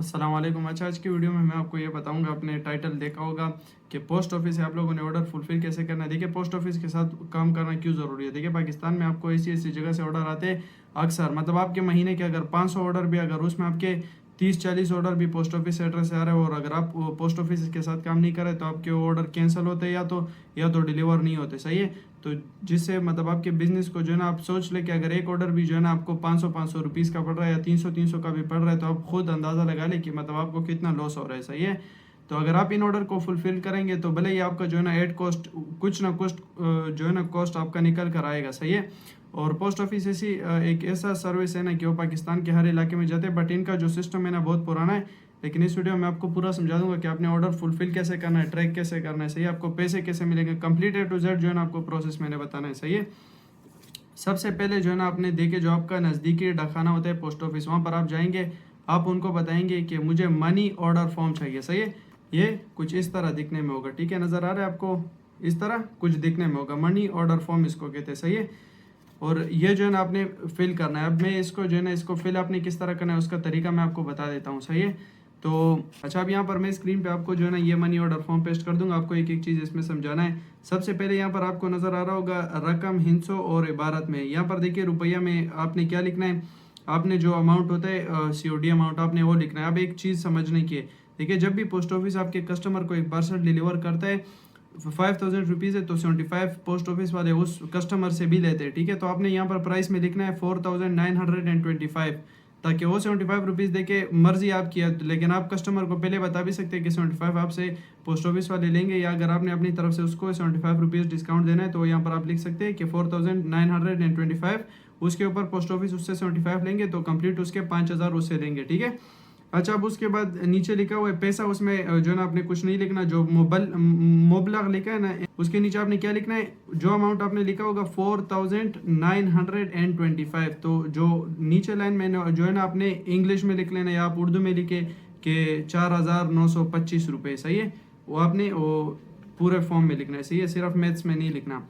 अस्सलाम वालेकुम। अच्छा, आज की वीडियो में मैं आपको ये बताऊंगा, आपने टाइटल देखा होगा कि पोस्ट ऑफिस से आप लोगों ने ऑर्डर फुलफिल कैसे करना है। देखिए, पोस्ट ऑफिस के साथ काम करना क्यों ज़रूरी है। देखिए, पाकिस्तान में आपको ऐसी ऐसी जगह से ऑर्डर आते हैं अक्सर, मतलब आपके महीने के अगर 500 ऑर्डर भी, अगर उसमें आपके 30-40 ऑर्डर भी पोस्ट ऑफिस एड्रेस से आ रहे हो और अगर आप पोस्ट ऑफिस के साथ काम नहीं करें तो आपके ऑर्डर कैंसिल होते हैं या तो डिलीवर नहीं होते। सही है। तो जिससे मतलब आपके बिजनेस को जो है ना, आप सोच ले कि अगर एक ऑर्डर भी जो है ना आपको 500 रुपीज़ का पड़ रहा है या 300 का भी पड़ रहा है, तो आप खुद अंदाज़ा लगा ले कि मतलब आपको कितना लॉस हो रहा है। सही है। तो अगर आप इन ऑर्डर को फुलफिल करेंगे तो भले ही आपका जो है ना एड कॉस्ट कुछ ना कुछ जो है ना कॉस्ट आपका निकल कर आएगा। सही है। और पोस्ट ऑफिस ऐसी एक ऐसा सर्विस है ना कि वो पाकिस्तान के हर इलाके में जाते हैं, बट इनका जो सिस्टम है ना बहुत पुराना है। लेकिन इस वीडियो में आपको पूरा समझा दूंगा कि आपने ऑर्डर फुलफिल कैसे करना है, ट्रैक कैसे करना है। सही है। आपको पैसे कैसे मिलेंगे, कंप्लीट A to Z जो है ना आपको प्रोसेस मैंने बताना है। सही है। सबसे पहले जो है ना आपने देखे, जो आपका नज़दीकी डाकखाना होता है पोस्ट ऑफिस, वहाँ पर आप जाएंगे। आप उनको बताएंगे कि मुझे मनी ऑर्डर फॉर्म चाहिए। सही है। ये कुछ इस तरह दिखने में होगा। ठीक है, नज़र आ रहा है आपको? इस तरह कुछ दिखने में होगा, मनी ऑर्डर फॉर्म इसको कहते हैं। सही है। और ये जो है ना आपने फिल करना है। अब मैं इसको जो है ना इसको फिल आपने किस तरह करना है उसका तरीका मैं आपको बता देता हूँ। सही है। तो अच्छा, अब यहाँ पर मैं स्क्रीन पे आपको जो है ना ये मनी ऑर्डर फॉर्म पेस्ट कर दूंगा। आपको एक एक चीज़ इसमें समझाना है। सबसे पहले यहाँ पर आपको नज़र आ रहा होगा रकम, हिंसों और इबारत में। यहाँ पर देखिए रुपया में आपने क्या लिखना है। आपने जो अमाउंट होता है COD अमाउंट आपने वो लिखना है। अब एक चीज़ समझने की है। देखिए, जब भी पोस्ट ऑफिस आपके कस्टमर को एक पार्सल डिलीवर करता है, 5000 रुपीज़ है तो 75 पोस्ट ऑफिस वाले उस कस्टमर से भी लेते हैं। ठीक है। तो आपने यहाँ पर प्राइस में लिखना है 4925, ताकि वो 75 रुपीज़ दे के मर्जी आपकी है। लेकिन आप कस्टमर को पहले बता भी सकते हैं कि 75 आपसे पोस्ट ऑफिस वाले लेंगे, या अगर आपने अपनी तरफ से उसको 75 रुपीज़ डिस्काउंट देना है तो यहाँ पर आप लिख सकते हैं कि 4925, उसके ऊपर पोस्ट ऑफिस उससे 75 लेंगे तो कंप्लीट उसके 5000 उससे लेंगे। ठीक है। अच्छा, अब उसके बाद नीचे लिखा हुआ है पैसा, उसमें जो है ना आपने कुछ नहीं लिखना। जो मोबलग लिखा है ना, उसके नीचे आपने क्या लिखना है, जो अमाउंट आपने लिखा होगा 4925। तो जो नीचे लाइन में जो है ना आपने इंग्लिश में लिख लेना, या आप उर्दू में लिखे कि 4925 रुपये। सही है। वो आपने वो पूरे फॉर्म में लिखना है। सही है। सिर्फ मैथ्स में नहीं लिखना।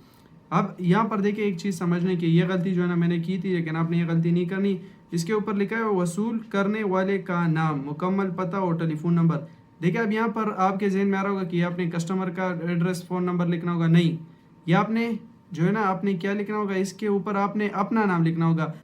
अब यहाँ पर देखिए, एक चीज़ समझने की, ये गलती जो है ना मैंने की थी, लेकिन आपने ये गलती नहीं करनी। इसके ऊपर लिखा है वसूल करने वाले का नाम, मुकम्मल पता और टेलीफोन नंबर। देखिए, अब यहाँ पर आपके जहन में आ रहा होगा कि आपने कस्टमर का एड्रेस, फ़ोन नंबर लिखना होगा। नहीं, ये आपने जो है ना आपने क्या लिखना होगा, इसके ऊपर आपने अपना नाम लिखना होगा।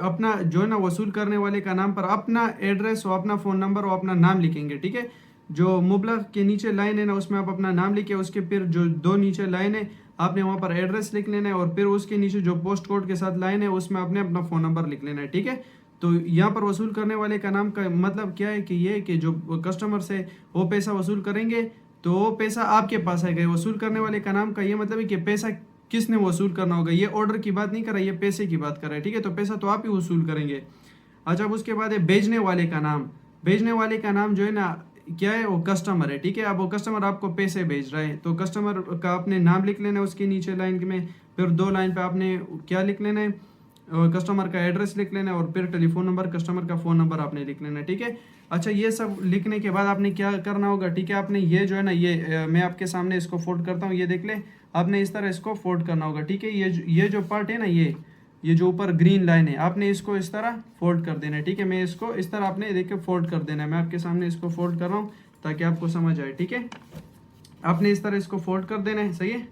अपना जो है ना वसूल करने वाले का नाम पर अपना एड्रेस और अपना फ़ोन नंबर और अपना नाम लिखेंगे। ठीक है। जो मुबलग के नीचे लाइन है ना, उसमें आप अपना नाम लिखे, उसके फिर जो दो नीचे लाइन है आपने वहाँ पर एड्रेस लिख लेना है, और फिर उसके नीचे जो पोस्ट कोड के साथ लाइन है उसमें आपने अपना फ़ोन नंबर लिख लेना है। ठीक है। तो यहाँ पर वसूल करने वाले का नाम का मतलब क्या है कि ये है कि जो कस्टमर से वो पैसा वसूल करेंगे तो वो पैसा आपके पास आएगा। वसूल करने वाले का नाम का ये मतलब है कि पैसा किसने वसूल करना होगा। ये ऑर्डर की बात नहीं कर रहा है, ये पैसे की बात कर रहा है। ठीक है। तो पैसा तो आप ही वसूल करेंगे। अच्छा, अब उसके बाद है भेजने वाले का नाम। भेजने वाले का नाम जो है ना क्या है, वो कस्टमर है। ठीक है। अब वो कस्टमर आपको पैसे भेज रहा है तो कस्टमर का आपने नाम लिख लेना है उसके नीचे लाइन में। फिर दो लाइन पे आपने क्या लिख लेना है, कस्टमर का एड्रेस लिख लेना है, और फिर टेलीफोन नंबर, कस्टमर का फ़ोन नंबर आपने लिख लेना है। ठीक है। अच्छा, ये सब लिखने के बाद आपने क्या करना होगा। ठीक है। आपने ये जो है ना मैं आपके सामने इसको फोल्ड करता हूँ, ये देख ले। आपने इस तरह इसको फोल्ड करना होगा। ठीक है। ये जो पार्ट है ना, ये जो ऊपर ग्रीन लाइन है, आपने इसको इस तरह फोल्ड कर देना है। ठीक है। मैं इसको इस तरह आपने देखिए फोल्ड कर देना है। मैं आपके सामने इसको फोल्ड कर रहा हूँ ताकि आपको समझ आए। ठीक है। आपने इस तरह इसको फोल्ड कर देना है। सही है।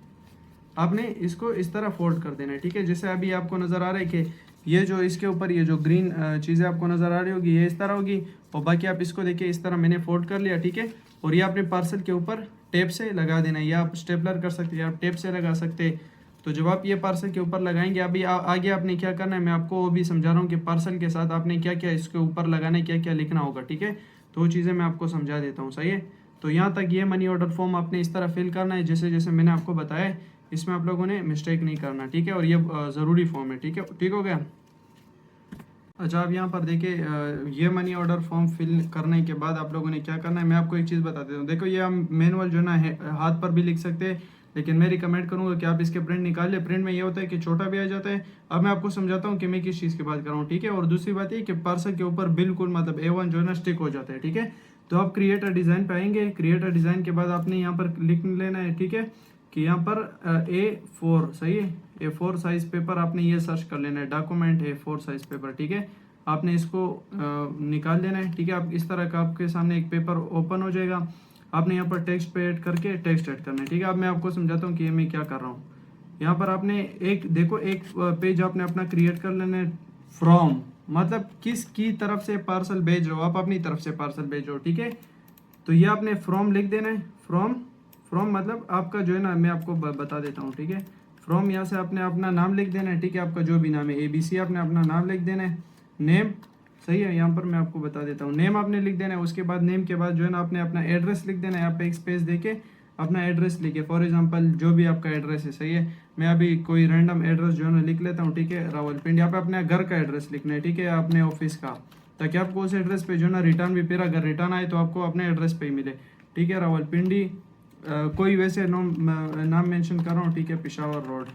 आपने इसको इस तरह फोल्ड कर देना है। ठीक है। जैसे अभी आपको नज़र आ रहा है कि ये जो इसके ऊपर ये जो ग्रीन चीज़ें आपको नज़र आ रही होगी, ये इस तरह होगी, और बाकी आप इसको देखिए इस तरह मैंने फोल्ड कर लिया। ठीक है। और ये आपने पार्सल के ऊपर टेप से लगा देना है, या आप स्टेपलर कर सकते हैं, आप टेप से लगा सकते हैं। तो जब आप ये पार्सल के ऊपर लगाएंगे, अभी आगे आपने क्या करना है मैं आपको वो भी समझा रहा हूँ कि पार्सल के साथ आपने क्या क्या इसके ऊपर लगाना है, क्या क्या लिखना होगा। ठीक है। तो वो चीज़ें मैं आपको समझा देता हूँ। सही है। तो यहाँ तक ये मनी ऑर्डर फॉर्म आपने इस तरह फिल करना है जैसे जैसे मैंने आपको बताया है। इसमें आप लोगों ने मिस्टेक नहीं करना। ठीक है। और ये ज़रूरी फॉर्म है। ठीक है। ठीक हो गया। अच्छा, अब यहाँ पर देखिए, ये मनी ऑर्डर फॉर्म फिल करने के बाद आप लोगों ने क्या करना है, मैं आपको एक चीज़ बता देता हूँ। देखो, ये हम मैनुअल जो ना है हाथ पर भी लिख सकते हैं, लेकिन मैं रिकमेंड करूँगा कि आप इसके प्रिंट निकाल लें। प्रिंट में ये होता है कि छोटा भी आ जाता है। अब मैं आपको समझाता हूँ कि मैं किस चीज़ की बात कर रहा हूँ। ठीक है। और दूसरी बात ये कि पार्सल के ऊपर बिल्कुल मतलब A1 जो है ना स्टिक हो जाता है। ठीक है। तो आप क्रिएटर डिज़ाइन पे आएंगे। क्रिएटर डिज़ाइन के बाद आपने यहाँ पर लिख लेना है। ठीक है। कि यहाँ पर A4, सही है, A4 साइज़ पेपर आपने ये सर्च कर लेना है, डॉक्यूमेंट A4 साइज़ पेपर। ठीक है। आपने इसको निकाल देना है, ठीक है। आप इस तरह का आपके सामने एक पेपर ओपन हो जाएगा, आपने यहाँ पर टेक्स्ट पे ऐड करके टेक्स्ट ऐड करना है, ठीक है। अब मैं आपको समझाता हूँ कि मैं क्या कर रहा हूँ। यहाँ पर आपने एक देखो एक पेज आपने अपना क्रिएट कर लेना है, फ्रॉम मतलब किस की तरफ से पार्सल भेज रहे हो, आप अपनी तरफ से पार्सल भेज रहे हो, ठीक है। तो ये आपने फ्रॉम लिख देना है, फ्रॉम फ्रॉम मतलब आपका जो है ना, मैं आपको बता देता हूँ, ठीक है। फ्रॉम यहाँ से आपने अपना नाम लिख देना है, ठीक है, आपका जो भी नाम है ABC आपने अपना नाम लिख देना है, नेम सही है। यहाँ पर मैं आपको बता देता हूँ, नेम आपने लिख देना है, उसके बाद नेम के बाद जो है ना आपने अपना एड्रेस लिख देना है, यहाँ पे एक स्पेस देके अपना एड्रेस लिखे, फॉर एग्जांपल जो भी आपका एड्रेस है, सही है। मैं अभी कोई रैंडम एड्रेस जो है ना लिख लेता हूँ, ठीक है, रावलपिंडी। यहाँ पे अपने घर का एड्रेस लिखना है, ठीक है, अपने ऑफिस का, ताकि आपको उस एड्रेस पे जो है ना रिटर्न भी, फिर अगर रिटर्न आए तो आपको अपने एड्रेस पे ही मिले, ठीक है। रावलपिंडी कोई वैसे नाम मेंशन कर रहा हूँ, ठीक है, पेशावर रोड,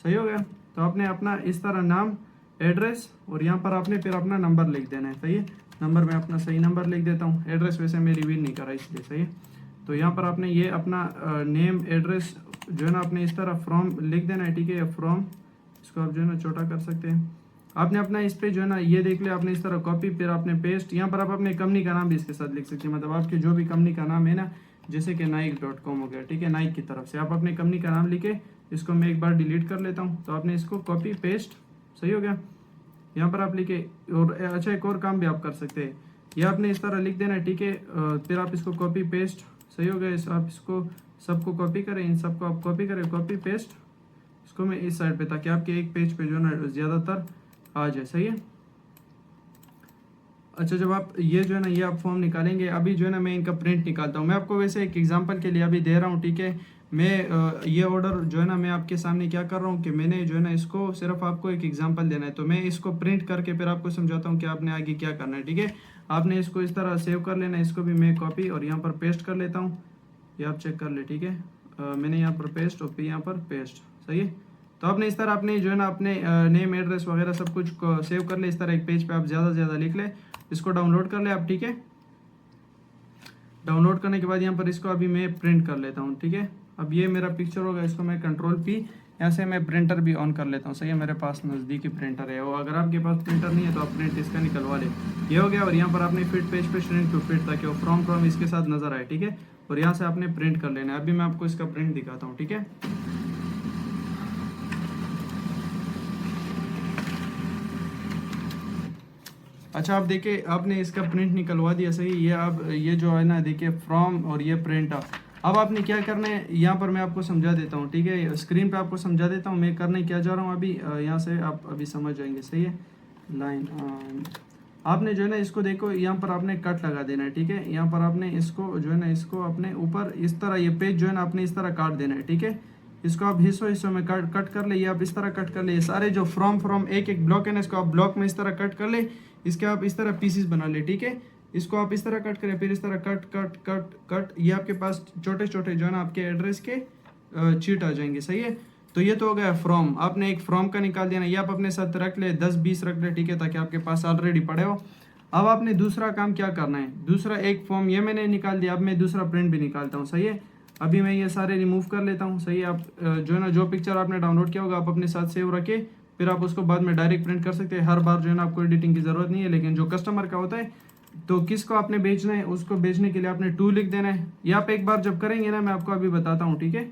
सही हो गया। तो आपने अपना इस तरह नाम, एड्रेस और यहाँ पर आपने फिर अपना नंबर लिख देना है, सही है। नंबर में अपना सही नंबर लिख देता हूँ, एड्रेस वैसे मैं रिवील नहीं कर रहा इसलिए, सही है। तो यहाँ पर आपने ये अपना नेम एड्रेस जो है ना आपने इस तरह फ्रॉम लिख देना है, ठीक है। फ्रॉम इसको आप जो है ना छोटा कर सकते हैं। आपने अपना इस पे जो है ना ये देख लिया, आपने इस तरह कॉपी, फिर आपने पेस्ट। यहाँ पर आप अपने कंपनी का नाम भी इसके साथ लिख सकते हैं, मतलब आपके जो भी कंपनी का नाम है ना, जैसे कि Nike.com हो गया, ठीक है, नाइक की तरफ से आप अपने कंपनी का नाम लिखे। इसको मैं एक बार डिलीट कर लेता हूँ, तो आपने इसको कॉपी पेस्ट, सही हो गया। यहाँ पर आप लिखे, और अच्छा एक और काम भी आप कर सकते हैं, ये आपने इस तरह लिख देना है, ठीक है। फिर आप इसको कॉपी पेस्ट, सही हो गया। आप इसको सबको कॉपी करें, इन सबको आप कॉपी करें, कॉपी पेस्ट इसको मैं इस साइड पे, ताकि आपके एक पेज पे जो है ना ज़्यादातर आ जाए, सही है। अच्छा, जब आप ये जो है ना ये आप फॉर्म निकालेंगे, अभी जो है ना मैं इनका प्रिंट निकालता हूँ। मैं आपको वैसे एक एग्जांपल के लिए अभी दे रहा हूँ, ठीक है। मैं ये ऑर्डर जो है ना मैं आपके सामने क्या कर रहा हूँ कि मैंने जो है ना इसको सिर्फ आपको एक एग्जांपल देना है, तो मैं इसको प्रिंट करके फिर आपको समझाता हूँ कि आपने आगे क्या करना है, ठीक है। आपने इसको इस तरह सेव कर लेना है, इसको भी मैं कॉपी और यहाँ पर पेस्ट कर लेता हूँ, ये आप चेक कर ले, ठीक है। मैंने यहाँ पर पेस्ट और फिर यहाँ पर पेस्ट, सही है। तो आपने इस तरह अपने जो है ना अपने नेम एड्रेस वगैरह सब कुछ सेव कर ले, इस तरह एक पेज पे आप ज़्यादा से ज़्यादा लिख ले, इसको डाउनलोड कर ले आप, ठीक है। डाउनलोड करने के बाद यहाँ पर इसको अभी मैं प्रिंट कर लेता हूँ, ठीक है। अब ये मेरा पिक्चर होगा, इसको मैं Ctrl+P, यहाँ से मैं प्रिंटर भी ऑन कर लेता हूँ, सही है। मेरे पास नज़दीकी प्रिंटर है, वो अगर आपके पास प्रिंटर नहीं है तो आप प्रिंट इसका निकलवा ले, ये हो गया। और यहाँ पर आपने फिट पेज पे श्रिंक टू फिट, ताकि वो फ्रॉम इसके साथ नजर आए, ठीक है। और यहाँ से आपने प्रिंट कर लेना है। अभी मैं आपको इसका प्रिंट दिखाता हूँ, ठीक है। अच्छा, आप देखिए आपने इसका प्रिंट निकलवा दिया, सही। ये अब ये जो है ना देखिए फ्रॉम और ये प्रिंट। अब आपने क्या करना है, यहाँ पर मैं आपको समझा देता हूँ, ठीक है। स्क्रीन पे आपको समझा देता हूँ मैं करने क्या जा रहा हूँ अभी, यहाँ से आप अभी समझ जाएंगे, सही है। लाइन आपने जो है ना इसको देखो, यहाँ पर आपने कट लगा देना है, ठीक है। यहाँ पर आपने इसको जो है ना इसको अपने ऊपर इस तरह ये पेज जो है ना आपने इस तरह काट देना है, ठीक है। इसको आप हिस्सों में कट कर ले, ये आप इस तरह कट कर ले। ये सारे जो फ्रॉम एक एक ब्लॉक है ना, इसको आप ब्लॉक में इस तरह कट कर ले, इसके आप इस तरह पीसेस बना ले, ठीक है। इसको आप इस तरह कट करें, फिर इस तरह कट कट कट कट, ये आपके पास छोटे छोटे जो है ना आपके एड्रेस के चीट आ जाएंगे, सही है। तो ये तो हो गया फ्रॉम, आपने एक फ्रॉम का निकाल दिया ना, ये आप अपने साथ रख ले, 10-20 रख ले, ठीक है, ताकि आपके पास ऑलरेडी पड़े हो। अब आपने दूसरा काम क्या करना है, दूसरा एक फॉर्म ये मैंने निकाल दिया, अब मैं दूसरा प्रिंट भी निकालता हूँ, सही है। अभी मैं ये सारे रिमूव कर लेता हूँ, सही है। आप जो है ना जो पिक्चर आपने डाउनलोड किया होगा आप अपने साथ सेव रखे, फिर आप उसको बाद में डायरेक्ट प्रिंट कर सकते हैं। हर बार जो है ना आपको एडिटिंग की ज़रूरत नहीं है। लेकिन जो कस्टमर का होता है, तो किसको आपने बेचना है, उसको बेचने के लिए आपने टू लिख देना है। ये आप एक बार जब करेंगे ना, मैं आपको अभी बताता हूँ, ठीक है।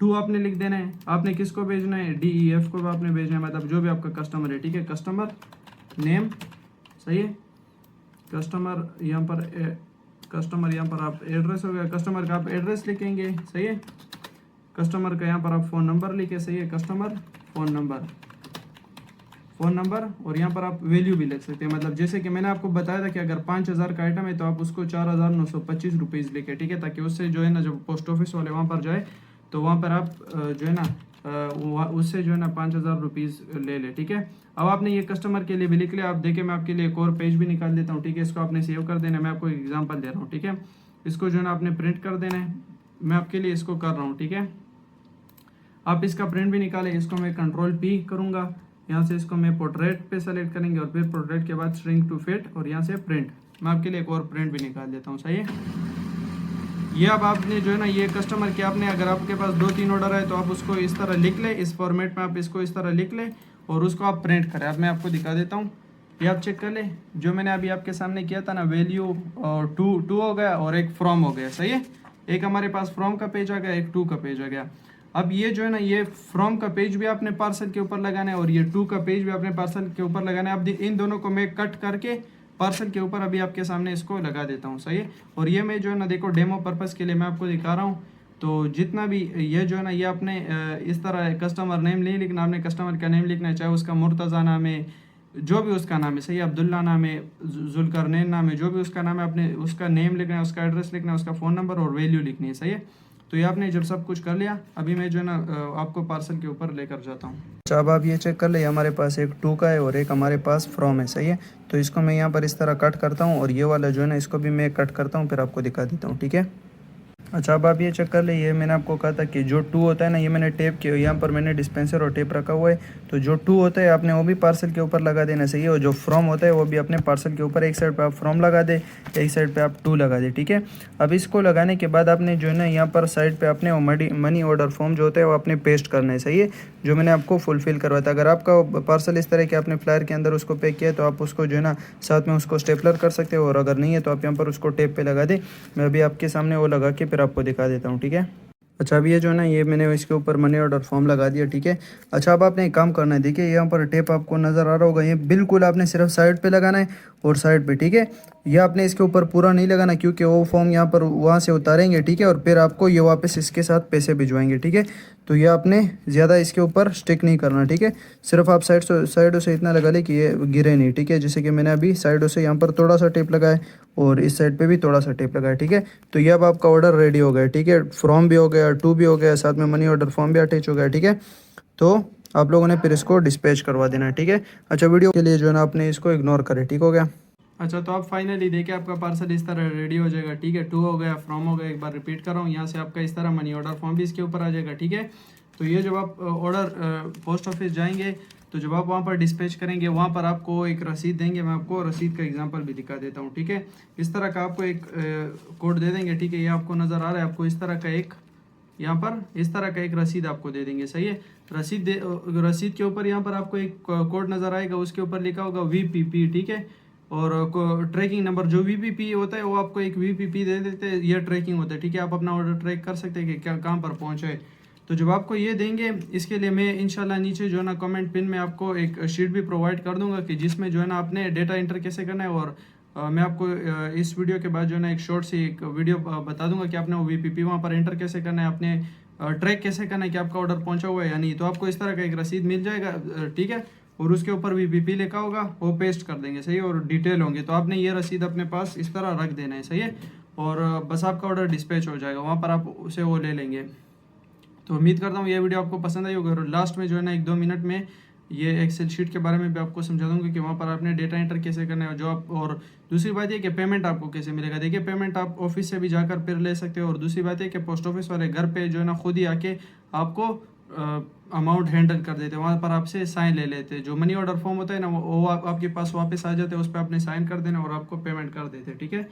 टू आपने लिख देना है। आपने किसको भेजना है, DEF को आपने भेजना है, मतलब जो भी आपका कस्टमर है, ठीक है। कस्टमर नेम, सही है। कस्टमर यहाँ पर आप एड्रेस हो गया, कस्टमर का आप एड्रेस लिखेंगे, सही है। कस्टमर का यहाँ पर आप फ़ोन नंबर लिखे, सही है। कस्टमर फ़ोन नंबर और यहाँ पर आप वैल्यू भी लिख सकते हैं, मतलब जैसे कि मैंने आपको बताया था कि अगर 5000 का आइटम है तो आप उसको 4925 रुपीज़ लिखे, ठीक है, ताकि उससे जो है ना जब पोस्ट ऑफिस वाले वहाँ पर जाए तो वहाँ पर आप जो है ना उससे जो है ना 5000 रुपीज़ ले ले, ठीक है। अब आपने ये कस्टमर के लिए भी लिख लिया। आप देखिए मैं आपके लिए एक और पेज भी निकाल देता हूँ, ठीक है। इसको आपने सेव कर देना है, मैं आपको एग्जांपल दे रहा हूँ, ठीक है। इसको जो है ना आपने प्रिंट कर देना है, मैं आपके लिए इसको कर रहा हूँ, ठीक है। आप इसका प्रिंट भी निकालें, इसको मैं Ctrl+P करूँगा, यहाँ से इसको मैं पोर्ट्रेट पे सेलेक्ट करेंगे और फिर पोर्ट्रेट के बाद श्रिंक टू फिट और यहाँ से प्रिंट। मैं आपके लिए एक और प्रिंट भी निकाल देता हूँ, सही है। ये अब आपने जो है ना ये कस्टमर के आपने अगर आपके पास 2-3 ऑर्डर है तो आप उसको इस तरह लिख ले, इस फॉर्मेट में आप इसको इस तरह लिख ले और उसको आप प्रिंट करें। अब मैं आपको दिखा देता हूँ, ये आप चेक कर ले, जो मैंने अभी आपके सामने किया था ना, वैल्यू और टू हो गया और एक फ्रॉम हो गया, सही है। एक हमारे पास फ्रॉम का पेज आ गया, एक टू का पेज आ गया। अब ये जो है ना, ये फ्रॉम का पेज भी आपने पार्सल के ऊपर लगाना है और ये टू का पेज भी आपने पार्सल के ऊपर लगाना है। अब इन दोनों को मैं कट करके पार्सल के ऊपर अभी आपके सामने इसको लगा देता हूँ, सही है। और ये मैं जो है ना, देखो डेमो पर्पज़ के लिए मैं आपको दिखा रहा हूँ। तो जितना भी ये जो है ना, ये आपने इस तरह कस्टमर नेम नहीं लिखना, आपने कस्टमर का नेम लिखना है, चाहे उसका मुर्तज़ा नाम है, जो भी उसका नाम है, सही, अब्दुल्ला नाम है, जुल्करनैन नाम है, जो भी उसका नाम है, आपने उसका नेम लिखना है, उसका एड्रेस लिखना है, उसका फ़ोन नंबर और वैल्यू लिखनी है, सही है। तो ये आपने जब सब कुछ कर लिया, अभी मैं जो है ना आपको पार्सल के ऊपर लेकर जाता हूँ। अच्छा, अब आप ये चेक कर ले, हमारे पास एक टू का है और एक हमारे पास फ्रॉम है, सही है। तो इसको मैं यहाँ पर इस तरह कट करता हूँ और ये वाला जो है ना, इसको भी मैं कट करता हूँ, फिर आपको दिखा देता हूँ, ठीक है। अच्छा, अब आप ये चेक कर ले, ये मैंने आपको कहा था कि जो टू होता है ना, ये मैंने टेप किया, यहाँ पर मैंने डिस्पेंसर और टेप रखा हुआ है। तो जो टू होता है आपने वो भी पार्सल के ऊपर लगा देना, सही है। और जो फ्रॉम होता है वो भी अपने पार्सल के ऊपर, एक साइड पे आप फ्रॉम लगा दे, एक साइड पे आप टू लगा दे, ठीक है। अब इसको लगाने के बाद आपने जो है ना, यहाँ पर साइड पे अपने मनी ऑर्डर फॉर्म जो होता है वो आपने पेस्ट करना है, सही है, जो मैंने आपको फुलफिल करवाया था। अगर आपका पार्सल इस तरह के आपने फ्लायर के अंदर उसको पैक किया है तो आप उसको जो है ना साथ में उसको स्टेपलर कर सकते हो, और अगर नहीं है तो आप यहाँ पर उसको टेप पे लगा दे। मैं अभी आपके सामने वो लगा के फिर आपको दिखा देता हूँ, ठीक है। अच्छा, अब ये जो है ना, ये मैंने इसके ऊपर मनी ऑर्डर फॉर्म लगा दिया, ठीक है। अच्छा, अब आपने एक काम करना है, देखिए यहाँ पर टेप आपको नज़र आ रहा होगा, ये बिल्कुल आपने सिर्फ साइड पे लगाना है और साइड पे, ठीक है। ये आपने इसके ऊपर पूरा नहीं लगाना, क्योंकि वो फॉर्म यहाँ पर वहाँ से उतारेंगे, ठीक है, और फिर आपको ये वापस इसके साथ पैसे भिजवाएंगे, ठीक है। तो ये आपने ज़्यादा इसके ऊपर स्टिक नहीं करना, ठीक है। सिर्फ आप साइडों से इतना लगा ले कि ये गिरे नहीं, ठीक है। जैसे कि मैंने अभी साइडों से यहाँ पर थोड़ा सा टेप लगाया और इस साइड पे भी थोड़ा सा टेप लगाया, ठीक है। तो ये अब आपका ऑर्डर रेडी हो गया, ठीक है। फ्रॉम भी हो गया, टू भी हो गया, साथ में मनी ऑर्डर फॉर्म भी अटैच हो गया, ठीक है। तो आप लोगों ने फिर इसको डिस्पैच करवा देना है, ठीक है। अच्छा, वीडियो के लिए जो है ना आपने इसको इग्नोर करें, ठीक हो गया। अच्छा, तो आप फाइनली देखिए आपका पार्सल इस तरह रेडी हो जाएगा, ठीक है। टू हो गया, फ्रॉम हो गया, एक बार रिपीट कर रहा हूँ, यहाँ से आपका इस तरह मनी ऑर्डर फॉर्म भी इसके ऊपर आ जाएगा, ठीक है। तो ये जब आप ऑर्डर पोस्ट ऑफिस जाएंगे तो जब आप वहाँ पर डिस्पैच करेंगे, वहाँ पर आपको एक रसीद देंगे। मैं आपको रसीद का एग्जांपल भी दिखा देता हूँ, ठीक है। इस तरह का आपको एक कोड दे देंगे, ठीक है। ये आपको नज़र आ रहा है, आपको इस तरह का एक, यहाँ पर इस तरह का एक रसीद आपको दे देंगे, सही है। रसीद के ऊपर यहाँ पर आपको एक कोड नज़र आएगा, उसके ऊपर लिखा होगा VPP, ठीक है। और ट्रैकिंग नंबर जो VPP होता है वो आपको एक VPP दे देते हैं, ये ट्रैकिंग होता है, ठीक है। आप अपना ऑर्डर ट्रैक कर सकते हैं कि क्या कहाँ पर पहुँचा है। तो जब आपको ये देंगे, इसके लिए मैं इंशाल्लाह नीचे जो है ना कमेंट पिन में आपको एक शीट भी प्रोवाइड कर दूंगा कि जिसमें जो है ना आपने डेटा एंटर कैसे करना है। और मैं आपको इस वीडियो के बाद जो है ना एक शॉर्ट सी एक वीडियो बता दूंगा कि आपने वो VPP वहाँ पर एंटर कैसे करना है, आपने ट्रैक कैसे करना है कि आपका ऑर्डर पहुँचा हुआ है या नहीं। तो आपको इस तरह का एक रसीद मिल जाएगा, ठीक है। और उसके ऊपर VPP लिखा होगा, वो पेस्ट कर देंगे, सही है, और डिटेल होंगे। तो आपने ये रसीद अपने पास इस तरह रख देना है, सही है। और बस आपका ऑर्डर डिस्पैच हो जाएगा, वहाँ पर आप उसे वो ले लेंगे। तो उम्मीद करता हूँ ये वीडियो आपको पसंद आई होगी। और लास्ट में जो है ना 1-2 मिनट में ये एक्सेल शीट के बारे में भी आपको समझा दूंगा कि वहाँ पर आपने डेटा एंटर कैसे करना है, जो आप, और दूसरी बात ये कि पेमेंट आपको कैसे मिलेगा। देखिए, पेमेंट आप ऑफिस से भी जाकर फिर ले सकते हो, और दूसरी बात है कि पोस्ट ऑफिस वाले घर पे जो है ना खुद ही आके आपको अमाउंट हैंडल कर देते हैं, वहाँ पर आपसे साइन ले लेते हैं। जो मनी ऑर्डर फॉर्म होता है ना, वो आपके पास वापस आ जाते हैं, उस पर आपने साइन कर देना और आपको पेमेंट कर देते हैं, ठीक है।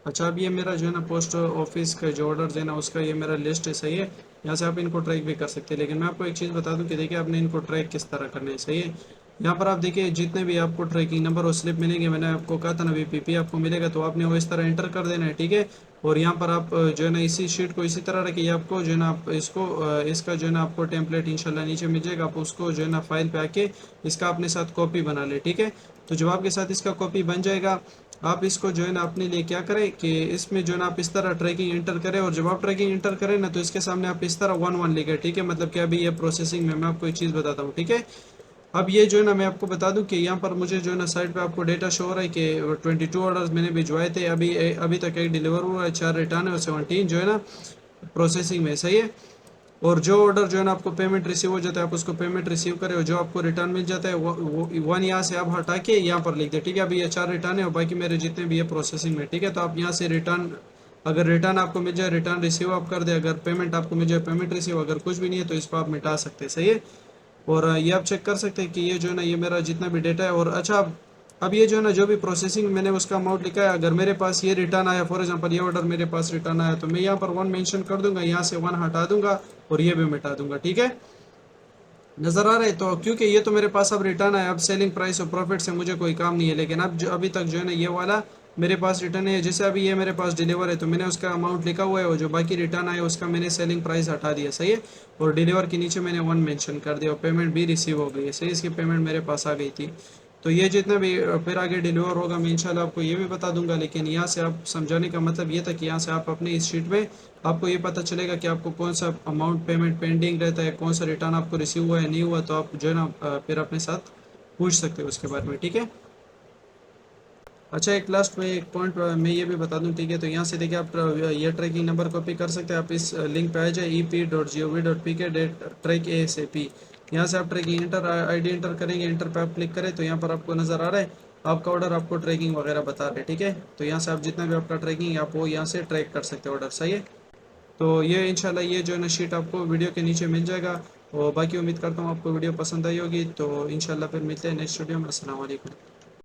अच्छा, अब ये मेरा जो है ना पोस्ट ऑफिस का जो ऑर्डर है ना, उसका ये मेरा लिस्ट है, सही है। यहाँ से आप इनको ट्रैक भी कर सकते हैं। लेकिन मैं आपको एक चीज़ बता दूं कि देखिए आपने इनको ट्रैक किस तरह करना है, सही है। यहाँ पर आप देखिए जितने भी आपको ट्रैकिंग नंबर और स्लिप मिलेंगे, मैंने आपको कहा था ना VPP आपको मिलेगा, तो आपने वो इस तरह एंटर कर देना है, ठीक है। और यहाँ पर आप जो है ना इसी शीट को इसी तरह रखिए, आपको जो है ना आप इसको इसका जो है ना आपको टेम्पलेट इंशाल्लाह नीचे मिल जाएगा। आप उसको जो है ना फाइल पे आके इसका अपने साथ कॉपी बना ले, ठीक है। तो जब आपके साथ इसका कॉपी बन जाएगा, आप इसको जो है ना अपने लिए क्या करें कि इसमें जो है ना आप इस तरह ट्रैकिंग एंटर करें, और जब आप ट्रैकिंग एंटर करें ना तो इसके सामने आप इस तरह 1-1 लिखें, ठीक है। मतलब कि अभी ये प्रोसेसिंग में, मैं आपको एक चीज़ बताता हूँ, ठीक है। अब ये जो है ना मैं आपको बता दूं कि यहाँ पर मुझे जो है ना साइड पे आपको डेटा शो हो रहा है कि 22 ऑर्डर्स मैंने भिजवाए थे, अभी तक एक डिलीवर हुआ है, 4 रिटर्न है और 17 जो है ना प्रोसेसिंग में, सही है। और जो ऑर्डर जो है ना आपको पेमेंट रिसीव हो जाता है, आप उसको पेमेंट रिसीव करें, और जो आपको रिटर्न मिल जाता है वो 1 यहाँ से आप हटा के यहाँ पर लिख दें, ठीक है। अभी ये 4 रिटर्न है और बाकी मेरे जितने भी है प्रोसेसिंग में, ठीक है। तो आप यहाँ से रिटर्न, अगर रिटर्न आपको मिल जाए रिटर्न रिसीव आप कर दे, अगर पेमेंट आपको मिल जाए पेमेंट रिसीव, अगर कुछ भी नहीं है तो इसको आप मिटा सकते हैं, सही है। और ये आप चेक कर सकते हैं कि ये जो है ना ये मेरा जितना भी डेटा है। और अच्छा, अब ये जो है ना जो भी प्रोसेसिंग मैंने उसका अमाउंट लिखा है, अगर मेरे पास ये रिटर्न आया, फॉर एग्जांपल ये ऑर्डर मेरे पास रिटर्न आया, तो मैं यहाँ पर 1 मेंशन कर दूंगा, यहाँ से 1 हटा दूंगा और ये भी मिटा दूंगा, ठीक है। नज़र आ रहा है। तो क्योंकि ये तो मेरे पास अब रिटर्न है, अब सेलिंग प्राइस और प्रॉफिट से मुझे कोई काम नहीं है, लेकिन अब जो अभी तक जो है ना ये वाला मेरे पास रिटर्न है। जैसे अभी ये मेरे पास डिलीवर है तो मैंने उसका अमाउंट लिखा हुआ है, और जो बाकी रिटर्न आया उसका मैंने सेलिंग प्राइस हटा दिया, सही है। और डिलीवर के नीचे मैंने 1 मेंशन कर दिया, और पेमेंट भी रिसीव हो गई है, सही। इसकी पेमेंट मेरे पास आ गई थी। तो ये जितना भी फिर आगे डिलीवर होगा मैं इंशाल्लाह आपको ये भी बता दूंगा। लेकिन यहाँ से आप समझाने का मतलब ये था कि यहाँ से आप अपने इस शीट में आपको ये पता चलेगा कि आपको कौन सा अमाउंट पेमेंट पेंडिंग रहता है, कौन सा रिटर्न आपको रिसीव हुआ है नहीं हुआ, तो आप जो है ना फिर अपने साथ पूछ सकते हो उसके बारे में, ठीक है। अच्छा, एक लास्ट में एक पॉइंट मैं ये भी बता दूं, ठीक है। तो यहाँ से देखिए आप ये ट्रैकिंग नंबर कॉपी कर सकते हैं, आप इस लिंक पे आ जाए ep.gov.pk/track यहाँ से आप ट्रैकिंग इंटर आईडी इंटर करेंगे, इंटर पे आप क्लिक करें तो यहाँ पर आपको नज़र आ रहा है आपका ऑर्डर, आपको ट्रैकिंग वगैरह बता रहे हैं, ठीक है। तो यहाँ से आप जितना भी आपका ट्रैकिंग आप वो यहाँ से ट्रैक कर सकते हो ऑर्डर, सही है। तो ये इंशाल्लाह ये जो है ना शीट आपको वीडियो के नीचे मिल जाएगा। और बाकी उम्मीद करता हूँ आपको वीडियो पसंद आई होगी। तो इंशाल्लाह फिर मिलते हैं नेक्स्ट वीडियो में। अस्सलाम वालेकुम।